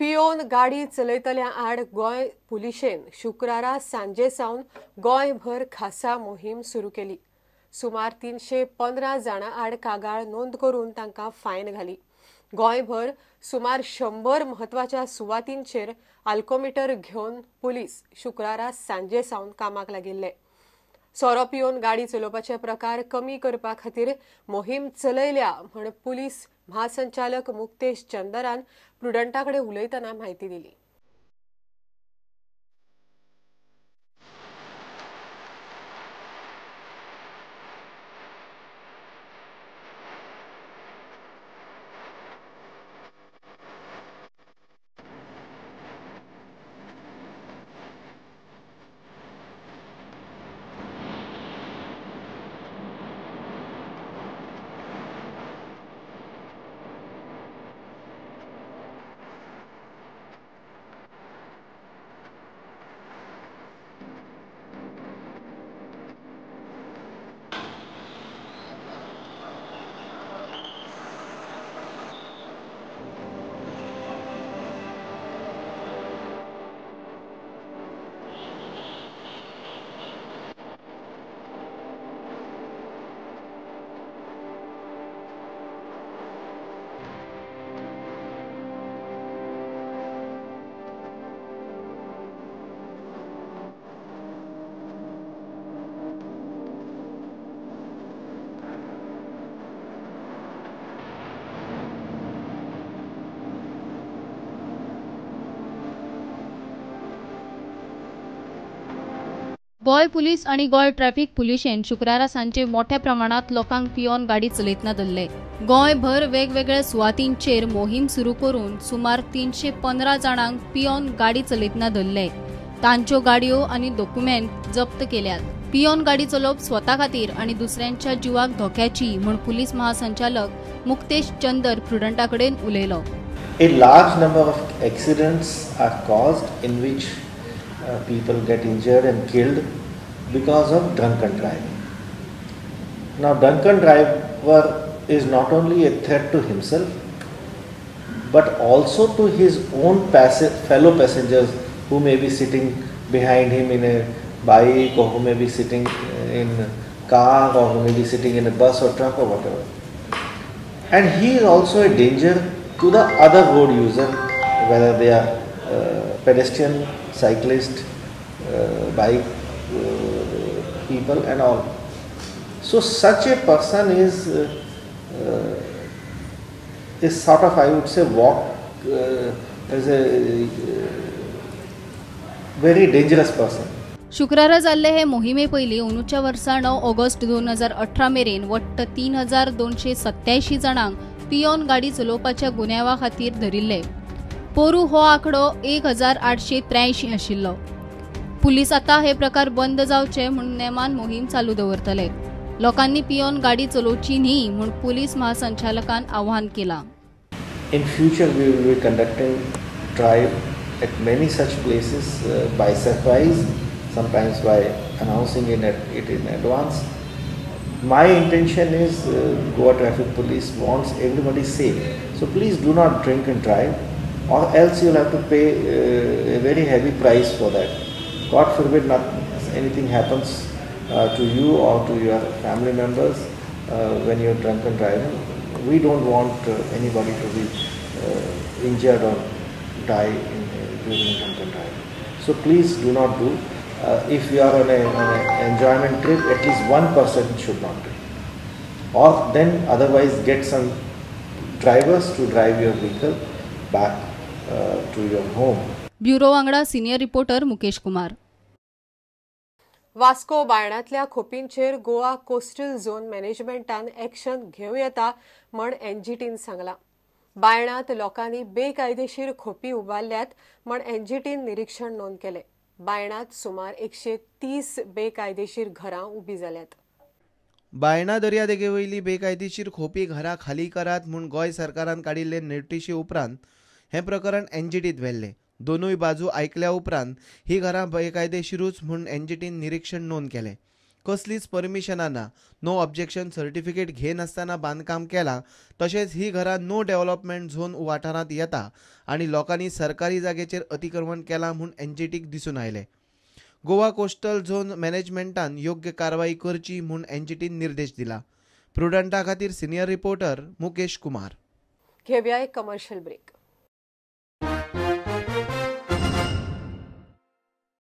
Peon गाडी चलयतल्या आड गोंय पुलिशेन शुक्रारा सांजे सावन गोंयभर खासा मोहीम सुरू केली। सुमार 315 जाणां आड कागाळ नोंद करून तांकां फायन घाली। गोंयभर सुमार 100 म्हत्वाच्या सुवातींचेर आल्कोमीटर घेवन पुलीस शुक्रारा सांजे सावन कामाक लागिल्ले। सोरो पियोन गाडी चलोवपाचे प्रकार कमी करपा खातीर मोहीम चलयल्या म्हण पुलीस महासंचालक मुक्तेश चंदरान प्रुडंटाकडे उलयतना माहिती दिली। गोय पुलीस आणि गोय ट्रॅफिक पुलिशेन शुक्रारा सांजे मोठ्या प्रमाणात लोकांक पियोन गाडी चलयतना धरले। गोंयभर वेगवेगळ्या सुवातींचेर मोहीम सुरू करून सुमार 315 जाणांक पियोन गाडी चलयतना धरले। तांच्यो गाडयो आणि डॉक्युमेंट जप्त केल्यात। पियोन गाडी चलोवप स्वता खातीर आणि दुसऱ्यांच्या जिवाक धोक्याची म्हण पुलीस महासंचालक मुक्तेश चंदर प्रुडंटाकडेन उलयलो। A large number of accidents are caused in which people get injured and killed because of drunken driving. Now, drunken driver is not only a threat to himself, but also to his own fellow passengers who may be sitting behind him in a bike, or who may be sitting in a car, or who may be sitting in a bus or truck or whatever. And he is also a danger to the other road user, whether they are pedestrian, cyclist, bike people and all. So such a person is sort of, I would say, as a very dangerous person. शुक्रारा जाल्ले हे मोहिमे पयली अंदूच्या वर्सा 9 August 2018 मेरेन वट्ट 3287 जाणांक peon गाडी चलोवपाच्या गुन्यांवा खातीर धरिल्ले। पोरू हो आंकडो 1883 आशिल्लो। पुलीस आता हे प्रकार बंद जावचे म्हणून नेमान मोहीम चालू दवरतले। लोकांनी पियोन गाडी चलोवची न्ही म्हूण पुलीस महासंचालकान आव्हान केला। In future we will be conducting drive at many such places by surprise, sometimes by announcing it in advance. My intention is Goa Traffic Police wants everybody safe. So please do not drink and drive, or else you'll have to pay a very heavy price for that. God forbid anything happens to you or to your family members when you're drunk and driving. We don't want anybody to be injured or die during drunk and driving. So please do not do. If you are on an enjoyment trip, at least one person should not do. Or then otherwise get some drivers to drive your vehicle back to your home. Bureau वांगडा senior reporter Mukesh Kumar. Vasco बायणांतल्या खोपींचेर Goa coastal zone मॅनेजमेंटान action घेवं येता म्हण एनजीटीन सांगला। बायणांत लोकांनी बेकायदेशीर खोपी उबारल्यात म्हण एनजीटीन निरीक्षण नोंद केले। बायणांत सुमार 130 बेकायदेशीर घरां उबी जाल्यात। बायणा दर्यादेगे वयली बेकायदेशीर खोपी घरां खाली करात म्हूण गोंय सरकारान काडिल्ले नोटीशी उपरांत हे प्रकरण एनजीटीत व्हेल्ले। दोनूय बाजू आयकल्या उपरांत ही घरां बेकायदेशीरूच म्हूण एनजीटीन निरीक्षण नोंद केलें। कसलीच परमिशनां ना, नो ऑब्जेक्शन सर्टिफिकेट घेनासतना बांदकाम केलां, तशेंच ही घरां नो डेव्हलपमेंट झोन वाठारांत येता आनी लोकांनी सरकारी जागेचेर अतिक्रमण केलां म्हूण एनजीटीक दिसून आयलें. गोवा कोस्टल झोन मॅनेजमेंटान योग्य कारवाई करची म्हूण एनजीटीन निर्देश दिला. प्रुडंटा खातीर सिनियर रिपोर्टर मुकेश कुमार. घेवया एक कमर्शियल ब्रेक.